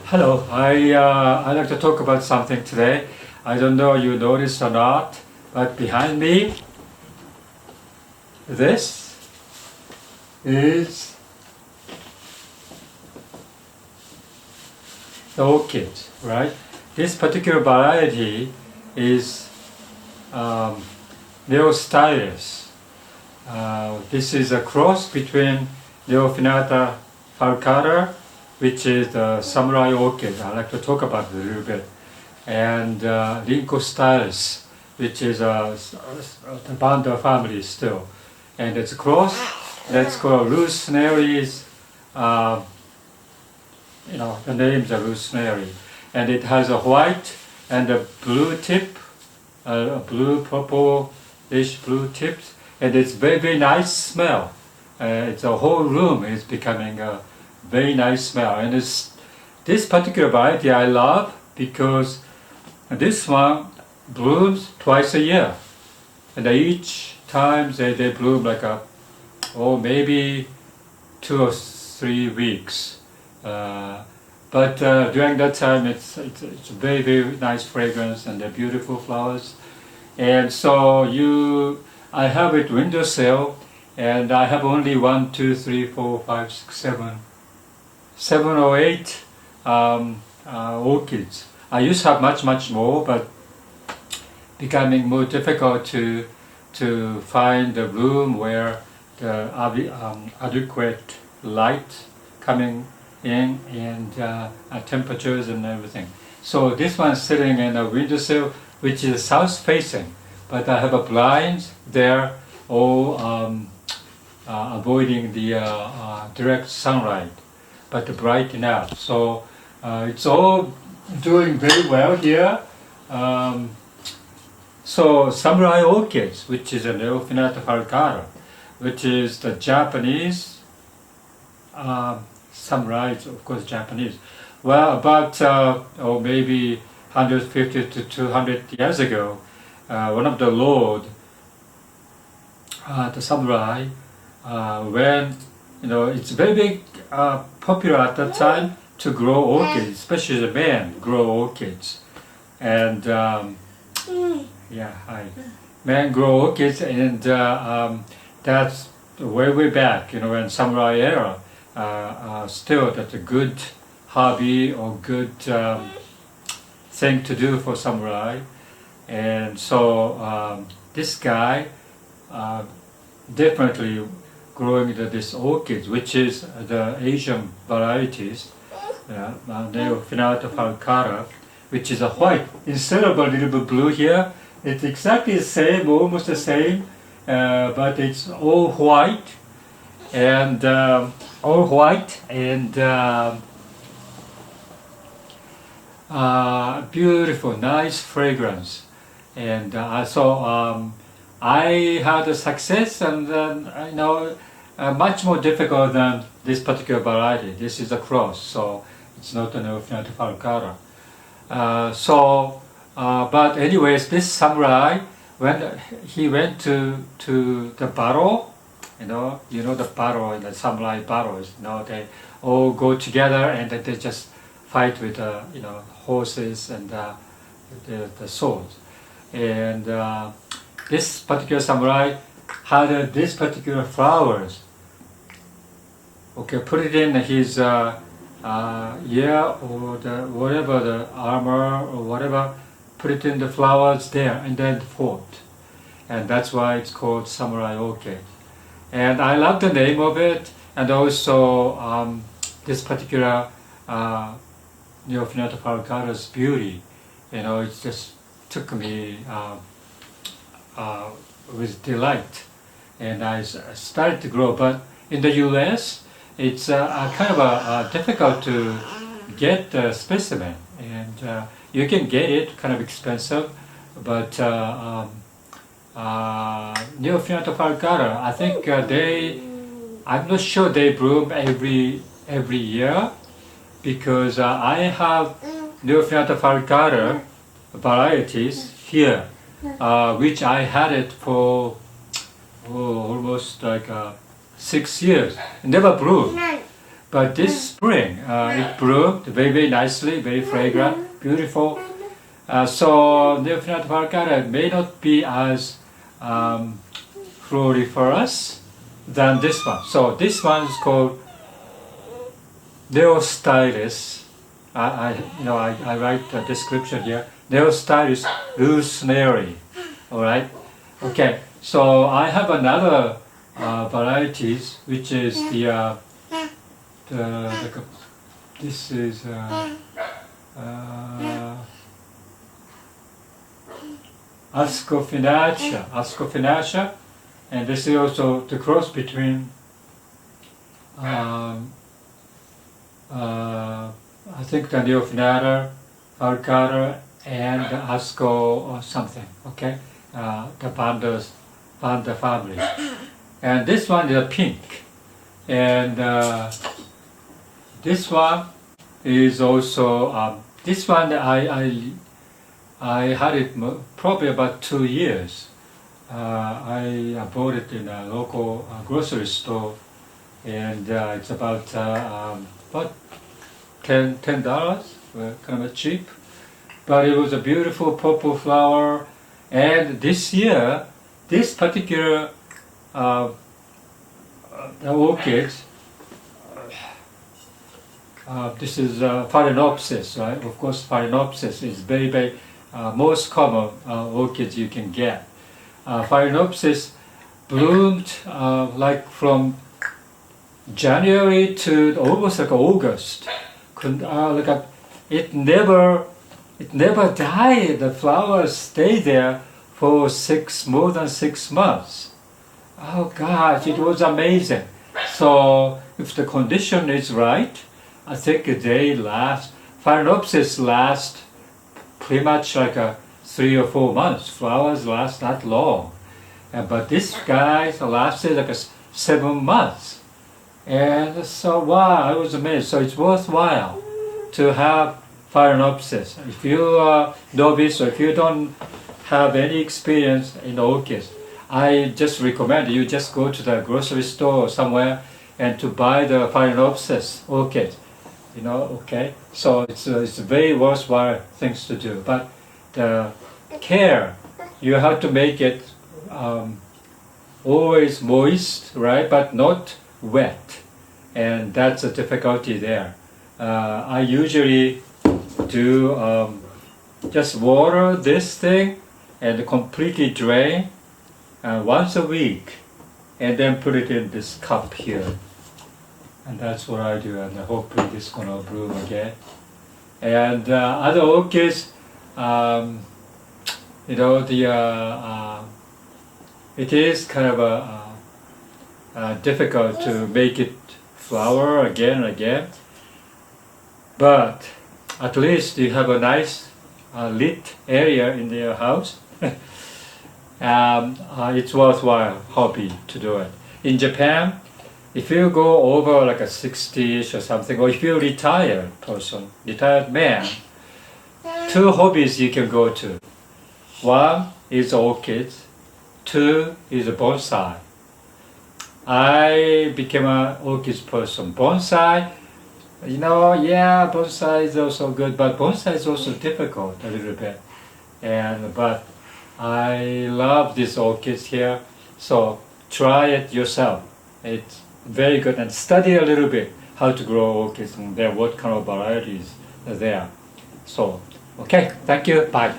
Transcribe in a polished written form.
Hello, I'd like to talk about something today. I don't know you noticed or not, but behind me, this is the orchid, right? This particular variety is Neostylis. This is a cross between Neostylis falcata, which is the samurai orchid. I'd like to talk about it a little bit, and Neostylis, which is the Banda family still, and it's a cross. That's called Lou Sneary's. The names are Lou Sneary, and it has a white and a blue tip, a blue purple-ish blue tips, and it's very nice smell. It's a whole room is becoming a very nice smell, and this particular variety I love because this one blooms twice a year, and each time they bloom like maybe 2 or 3 weeks. But during that time, it's very nice fragrance and the beautiful flowers. And so I have it windowsill, and I have only 1, 2, 3, 4, 5, 6, 7 or 8 orchids. I used to have much more, but becoming more difficult to find the room where the adequate light coming in and temperatures and everything. So this one's sitting in a windowsill which is south facing, but I have a blind there, avoiding the direct sunlight, but bright enough. So it's all doing very well here. So samurai orchids, which is a Neostylis falcata, which is the Japanese samurai, of course Japanese. Well, about maybe 150 to 200 years ago, one of the lord, the samurai, when it's very popular at that time to grow orchids, especially the men grow orchids, and men grow orchids, and that's way back, in samurai era. Still, that's a good hobby or good thing to do for samurai. And so this guy definitely growing this orchids, which is the Asian varieties, Neostylis falcata, which is a white. Instead of a little bit blue here, it's exactly the same, almost the same, but it's all white, and beautiful, nice fragrance. And so I had a success, and much more difficult than this particular variety. This is a cross, so it's not a Neostylis falcata. But anyways, this samurai, when he went to the battle, the battle and the samurai battles, they all go together and they just fight with horses and the swords. And this particular samurai had this particular flowers. Okay, put it in his or whatever the armor or whatever, put it in the flowers there and then fought, and that's why it's called samurai orchid. And I love the name of it, and also this particular Neostylis falcata's beauty. It just took me with delight, and I started to grow. But in the U.S., it's kind of difficult to get the specimen, and you can get it kind of expensive, but Neostylis falcata, I think I'm not sure they bloom every year, because I have Neostylis falcata varieties here, which I had it for almost like 6 years, never bloomed. But this spring, it bloomed very, very nicely, very fragrant, beautiful. So Neostylis falcata may not be as floriferous than this one. So this one is called Neostylis. I write the description here. Neostylis Lou Sneary. All right. Okay. So I have another varieties, which is this is Ascophynaceae, and this is also the cross between I think the Neostylis falcata and the Asco or something. Okay, the Vanda family, and this one is a pink, and this one is also this one I had it probably about 2 years. I bought it in a local grocery store, and it's about $10, kind of cheap. But it was a beautiful purple flower, and this year, this particular the orchid, this is Pharynopsis, right? Of course, Pharynopsis is very, very most common orchids you can get. Pharynopsis bloomed like from January to almost like August. It never died. The flowers stay there for more than 6 months. Oh gosh, it was amazing. So if the condition is right, I think they last. Pharynopsis last pretty much like 3 or 4 months. Flowers last not long, but this guy lasted like 7 months. And so wow, I was amazed. So it's worthwhile to have Pharynopsis. If you are novice or if you don't have any experience in orchids, I just recommend you just go to the grocery store or somewhere and to buy the Pharynopsis orchid. Okay. So it's very worthwhile things to do. But the care, you have to make it always moist, right? But not wet, and that's a difficulty there. I usually do just water this thing and completely drain once a week, and then put it in this cup here, and that's what I do. And hopefully this is gonna bloom again. And other orchids, it is kind of difficult to make it flower again and again, but at least you have a nice lit area in your house. It's worthwhile hobby to do it. In Japan, if you go over like a 60ish or something, or if you're a retired man, 2 hobbies you can go to. One is orchids, 2 is a bonsai. I became an orchids person. Bonsai, bonsai is also good, but bonsai is also difficult a little bit. But I love these orchids here, so try it yourself. It's very good, and study a little bit how to grow orchids and then what kind of varieties are there. So, okay, thank you, bye.